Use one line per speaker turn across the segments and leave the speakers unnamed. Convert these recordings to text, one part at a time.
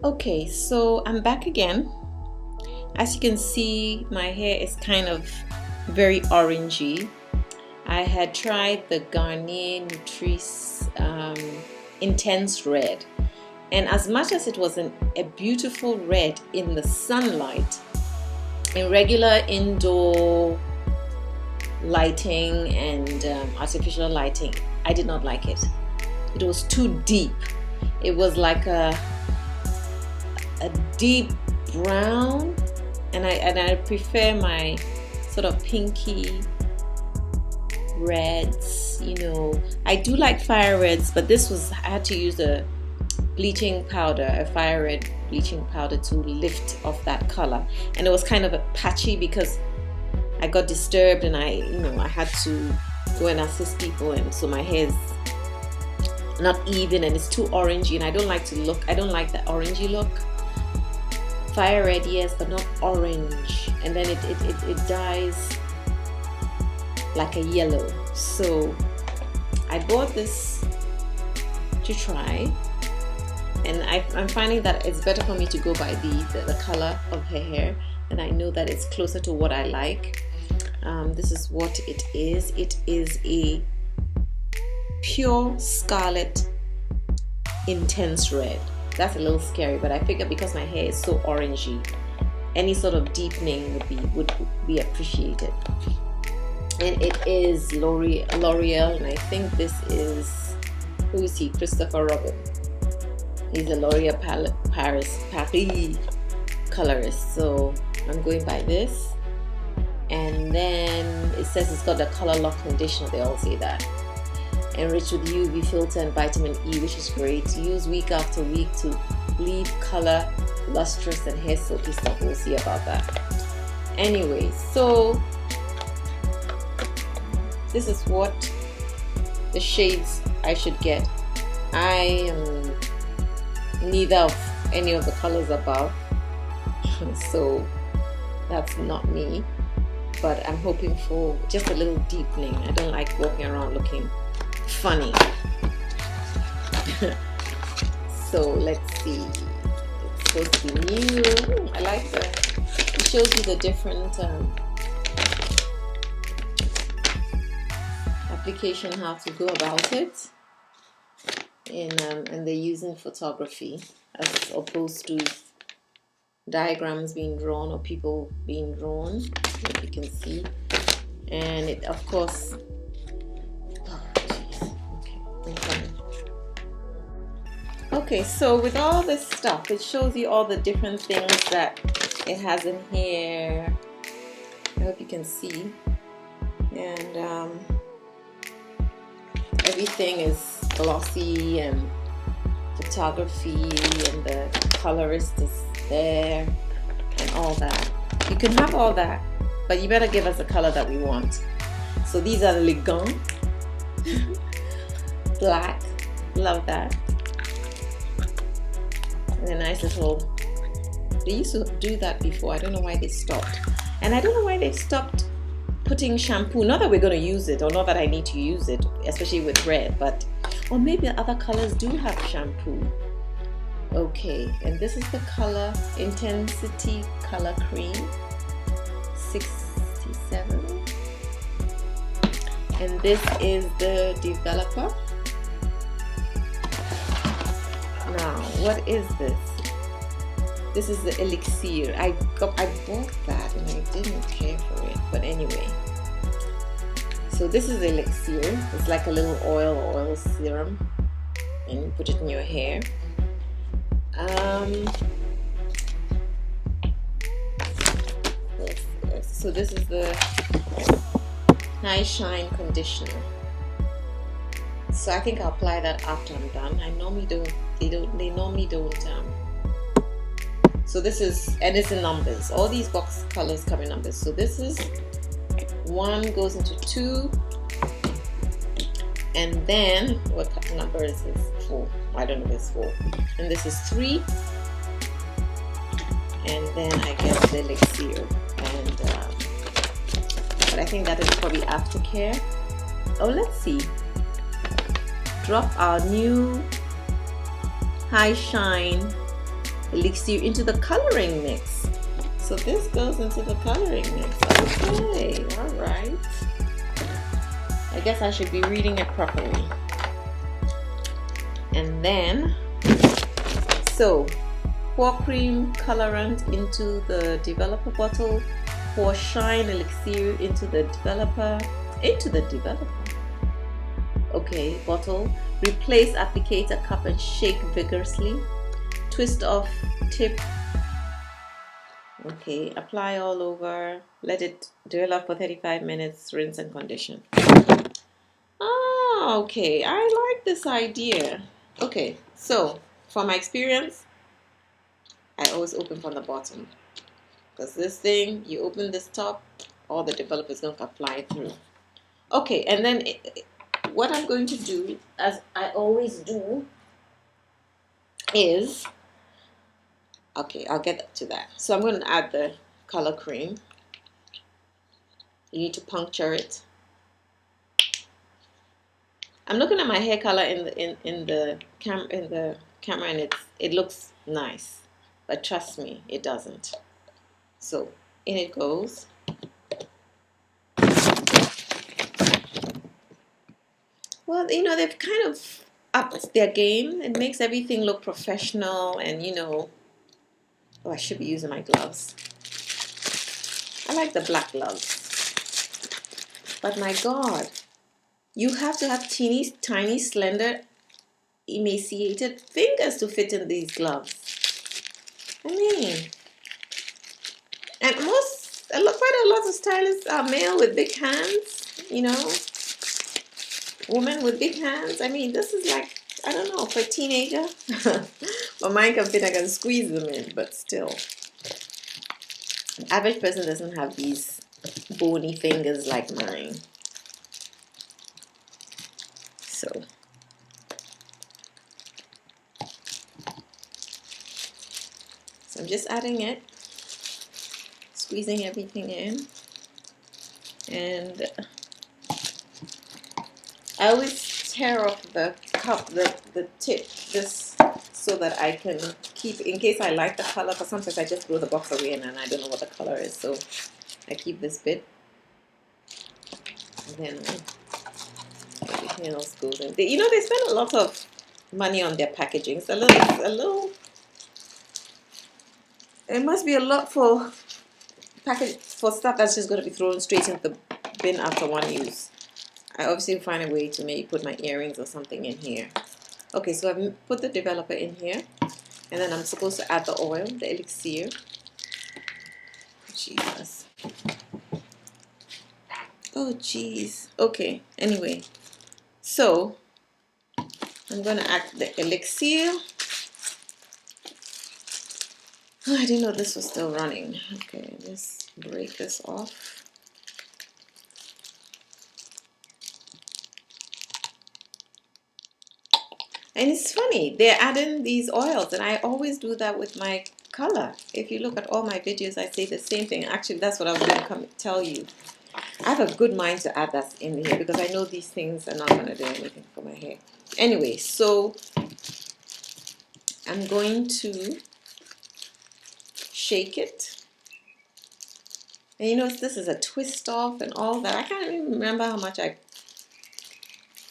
Okay, so I'm back again. As you can see, my hair is kind of very orangey. I had tried the Garnier Nutrice Intense Red, and as much as it was a beautiful red in the sunlight, in regular indoor lighting and artificial lighting, I did not like it. It was too deep. It was like a deep brown, and I prefer my sort of pinky reds. I do like fire reds, but I had to use a bleaching powder, a fire red bleaching powder, to lift off that color, and it was kind of a patchy because I got disturbed and I had to go and assist people, and so my hair is not even and it's too orangey, and I don't like the orangey look. Fire red, yes, but not orange, and then it dyes like a yellow. So I bought this to try, and I'm finding that it's better for me to go by the color of her hair, and I know that it's closer to what I like. This is what it is. It is a pure Scarlet Intense Red. That's a little scary, but I figure because my hair is so orangey, any sort of deepening would be appreciated. And it is L'Oreal, and I think this is, who is he? Christopher Robin. He's a L'Oreal Paris colorist, so I'm going by this. And then it says it's got a color lock conditioner. They all say that. Enriched with UV filter and vitamin E, which is great. Use week after week to leave color lustrous and hair silky stuff. We'll see about that. Anyway, so this is what the shades I should get. I am neither of any of the colors above, so that's not me, but I'm hoping for just a little deepening. I don't like walking around looking funny. So let's see. It's supposed to be new. I like it shows you the different application, how to go about it and they're using photography as opposed to diagrams being drawn or people being drawn, if you can see. And it, of course, okay, so with all this stuff, it shows you all the different things that it has in here. I hope you can see. And everything is glossy and photography, and the colorist is there and all that. You can have all that, but you better give us the color that we want. So these are Le Gants. Black, love that. And a nice little, they used to do that before. I don't know why they stopped, and I don't know why they stopped putting shampoo. Not that we're going to use it, or not that I need to use it, especially with red, but or maybe other colors do have shampoo. Okay, and this is the color Intensity Color Cream 67, and this is the developer. Now, what is this? This is the elixir. I bought that and I didn't care for it, but anyway. So this is elixir. It's like a little oil serum, and you put it in your hair. So this is the High Shine Conditioner. So I think I'll apply that after I'm done. I normally don't. They normally don't. So this is, and it's in numbers. All these box colors come in numbers. So this is 1 goes into 2, and then what number is this? 4. I don't know if it's 4. And this is 3, and then I get the elixir. And but I think that is probably aftercare. Oh, let's see. Drop our new High Shine elixir into the coloring mix. So this goes into the coloring mix. Okay, all right. I guess I should be reading it properly. And then, so pour cream colorant into the developer bottle, pour shine elixir into the developer, okay, bottle, replace applicator cup and shake vigorously, twist off tip, okay, apply all over, let it develop for 35 minutes, rinse and condition. Ah, okay, I like this idea. Okay, so from my experience, I always open from the bottom, because this thing, you open this top, all the developer is going to apply through. Okay, and then what I'm going to do, as I always do, is, okay, I'll get to that. So I'm going to add the color cream. You need to puncture it. I'm looking at my hair color in the camera, and it looks nice, but trust me, it doesn't. So in it goes. Well, you know, they've kind of upped their game. It makes everything look professional, and you know, oh, I should be using my gloves. I like the black gloves, but my God, you have to have teeny, tiny, slender, emaciated fingers to fit in these gloves. I mean, and quite a lot of stylists are male with big hands, you know, women with big hands. I mean, this is like, I don't know, for a teenager. But mine can fit, I can squeeze them in, but still. An average person doesn't have these bony fingers like mine. So I'm just adding it, squeezing everything in, and I always tear off the cup, the tip, just so that I can keep, in case I like the color, because sometimes I just throw the box away and I don't know what the color is, so I keep this bit, and then everything else goes in. You know, they spend a lot of money on their packaging. It's a little, it must be a lot for stuff that's just going to be thrown straight into the bin after one use. I obviously find a way to maybe put my earrings or something in here. Okay, so I've put the developer in here, and then I'm supposed to add the oil, the elixir. Jesus. Oh, jeez. Okay, anyway. So, I'm going to add the elixir. Oh, I didn't know this was still running. Okay, let's break this off. And it's funny, they're adding these oils, and I always do that with my color. If you look at all my videos, I say the same thing. Actually, that's what I was going to tell you. I have a good mind to add that in here, because I know these things are not going to do anything for my hair. Anyway, so I'm going to shake it. And you know, this is a twist off and all that. I can't even remember how much I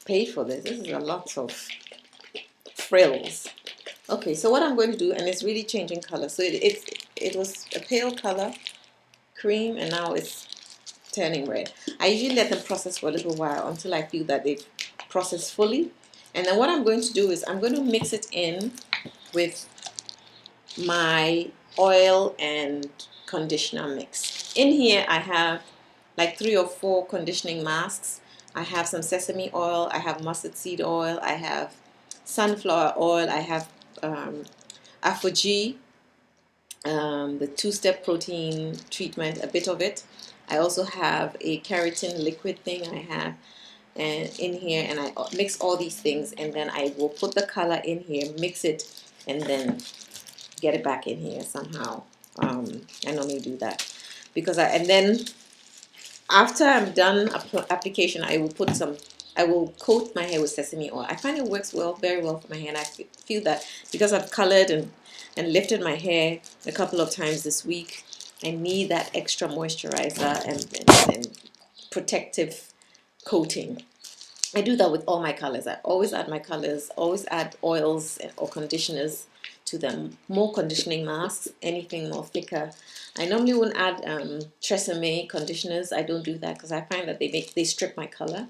paid for this. This is a lot of frills. Okay, so what I'm going to do, and it's really changing color. So it was a pale color, cream, and now it's turning red. I usually let them process for a little while until I feel that they've processed fully. And then what I'm going to do is I'm going to mix it in with my oil and conditioner mix. In here I have like 3 or 4 conditioning masks. I have some sesame oil, I have mustard seed oil, I have sunflower oil, I have Afro-G, the 2-step protein treatment, a bit of it. I also have a keratin liquid thing I have in here, and I mix all these things, and then I will put the color in here, mix it, and then get it back in here somehow. I normally do that because and then after I'm done application, I will put some I will coat my hair with sesame oil. I find it works well, very well for my hair, and I feel that because I've colored and lifted my hair a couple of times this week, I need that extra moisturizer and protective coating. I do that with all my colors. I always add my colors, always add oils or conditioners to them. More conditioning masks, anything more thicker. I normally wouldn't add Tresemme conditioners. I don't do that because I find that they strip my color.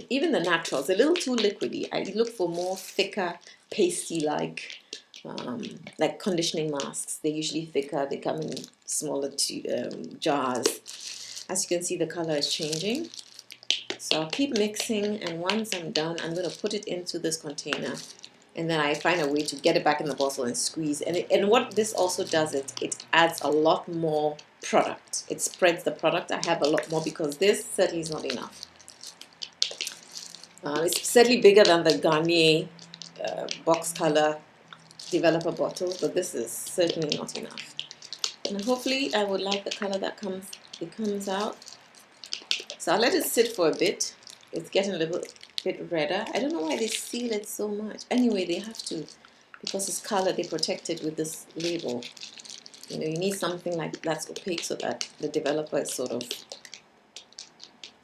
Even the naturals, a little too liquidy. I look for more thicker, pasty like conditioning masks. They're usually thicker. They come in smaller jars. As you can see, the color is changing. So I'll keep mixing, and once I'm done, I'm going to put it into this container, and then I find a way to get it back in the bottle and squeeze. And what this also does, it adds a lot more product. It spreads the product. I have a lot more because this certainly is not enough. It's certainly bigger than the Garnier box color developer bottle, but this is certainly not enough. And hopefully I would like the color that comes out. So I'll let it sit for a bit. It's getting a little bit redder. I don't know why they seal it so much. Anyway, they have to, because it's color, they protect it with this label. You know, you need something like that's opaque so that the developer is sort of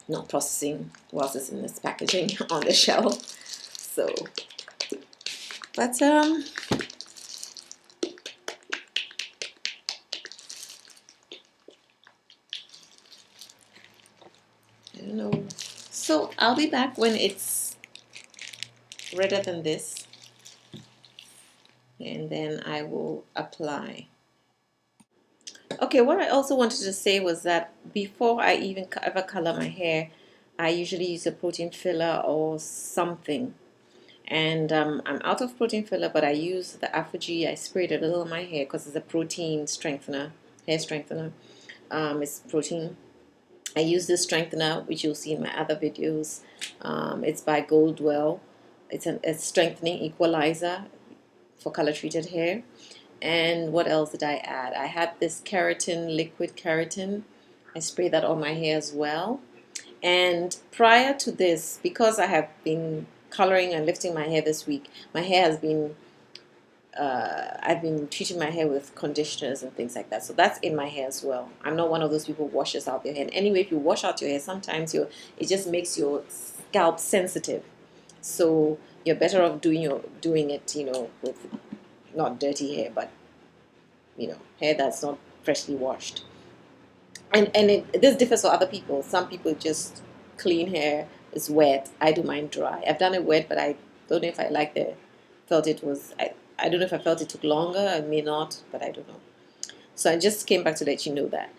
not processing whilst it's in this packaging on the shelf. So, but I don't know. So I'll be back when it's redder than this, and then I will apply. Okay, what I also wanted to say was that before I even ever color my hair, I usually use a protein filler or something. And I'm out of protein filler, but I use the Afro-G. I sprayed a little on my hair because it's a protein strengthener, hair strengthener. It's protein. I use this strengthener, which you'll see in my other videos. It's by Goldwell. It's a strengthening equalizer for color treated hair. And what else did I add? I had this keratin, liquid keratin. I sprayed that on my hair as well. And prior to this, because I have been coloring and lifting my hair this week, my hair has been, I've been treating my hair with conditioners and things like that. So that's in my hair as well. I'm not one of those people who washes out their hair. And anyway, if you wash out your hair, sometimes it just makes your scalp sensitive. So you're better off doing it, you know, with not dirty hair, but you know, hair that's not freshly washed. And this differs for other people. Some people just clean hair is wet. I do mine dry. I've done it wet, but I don't know if I like felt it was. I don't know if I felt it took longer. I may not, but I don't know. So I just came back to let you know that.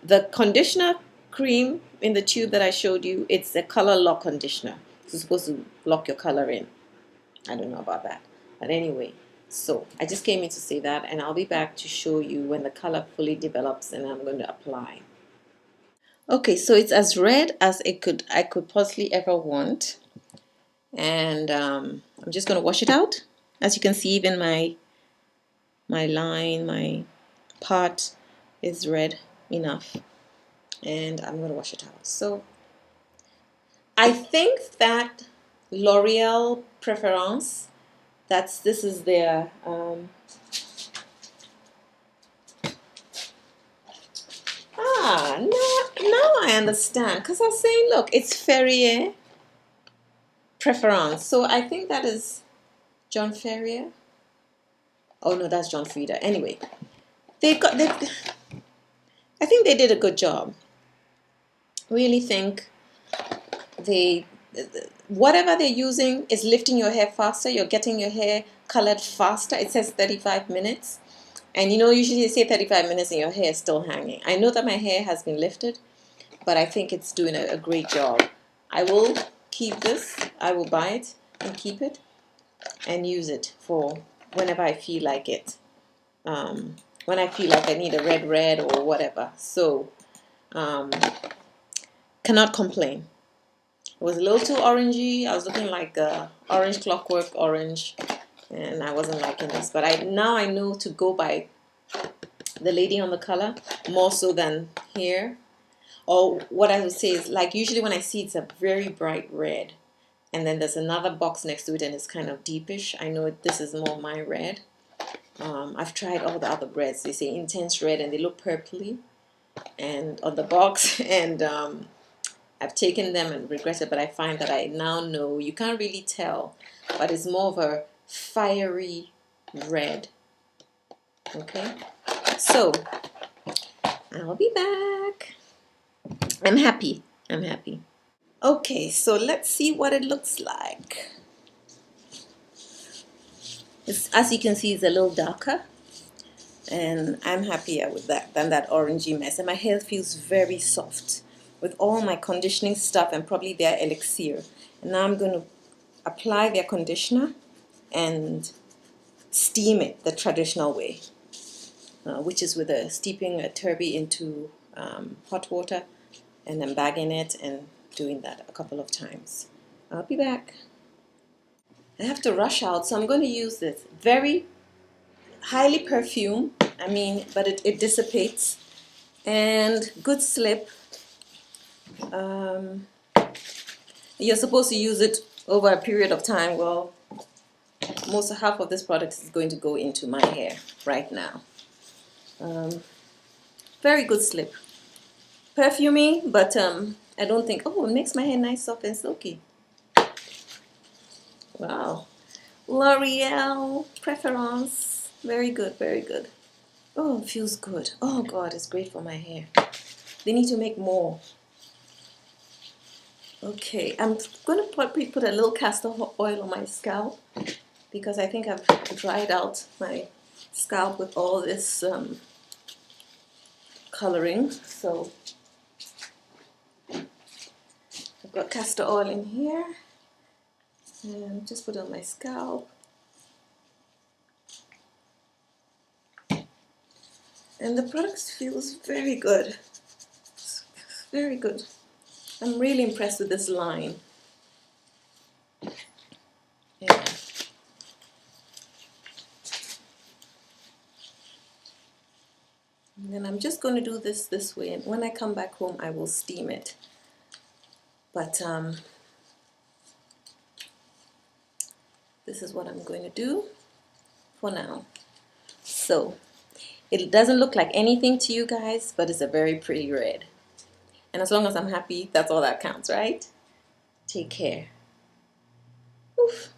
The conditioner cream in the tube that I showed you, it's a color lock conditioner. It's supposed to lock your color in. I don't know about that, but anyway. So I just came in to say that, and I'll be back to show you when the color fully develops and I'm going to apply. Okay, so it's as red as I could possibly ever want, and I'm just going to wash it out. As you can see, even my line, my part is red enough, and I'm going to wash it out. So I think that L'Oreal Preference, this is their now I understand, because I was saying, look, it's Feria Preference. So I think that is John Ferrier. Oh no, that's John Frieda. Anyway, I think they did a good job. Really think whatever they're using is lifting your hair faster. You're getting your hair colored faster. It says 35 minutes. And you know, usually they say 35 minutes and your hair is still hanging. I know that my hair has been lifted, but I think it's doing a great job. I will keep this. I will buy it and keep it and use it for whenever I feel like it. When I feel like I need a red or whatever. So, cannot complain. It was a little too orangey. I was looking like orange clockwork orange, and I wasn't liking this. But now I know to go by the lady on the color more so than here. Or what I would say is, like, usually when I see it's a very bright red, and then there's another box next to it and it's kind of deepish, I know this is more my red. I've tried all the other reds. They say intense red and they look purpley and on the box, and I've taken them and regretted, but I find that I now know you can't really tell, but it's more of a fiery red. Okay, so I'll be back. I'm happy. I'm happy. Okay, so let's see what it looks like. As you can see, it's a little darker, and I'm happier with that than that orangey mess. And my hair feels very soft with all my conditioning stuff and probably their elixir. And now I'm going to apply their conditioner and steam it the traditional way, which is with steeping a turbie into hot water and then bagging it and doing that a couple of times. I'll be back. I have to rush out, so I'm going to use this very highly perfumed, but it dissipates, and good slip. You're supposed to use it over a period of time. Well, half of this product is going to go into my hair right now. Very good slip. Perfumey, but I don't think, oh, it makes my hair nice, soft, and silky. Wow. L'Oreal Preference. Very good, very good. Oh, it feels good. Oh, God, it's great for my hair. They need to make more. Okay, I'm going to probably put a little castor oil on my scalp because I think I've dried out my scalp with all this coloring. So I've got castor oil in here and just put it on my scalp. And the product feels very good. It's very good. I'm really impressed with this line. Yeah. And then I'm just going to do this way, and when I come back home I will steam it. But this is what I'm going to do for now. So it doesn't look like anything to you guys, but it's a very pretty red. And as long as I'm happy, that's all that counts, right? Take care. Oof.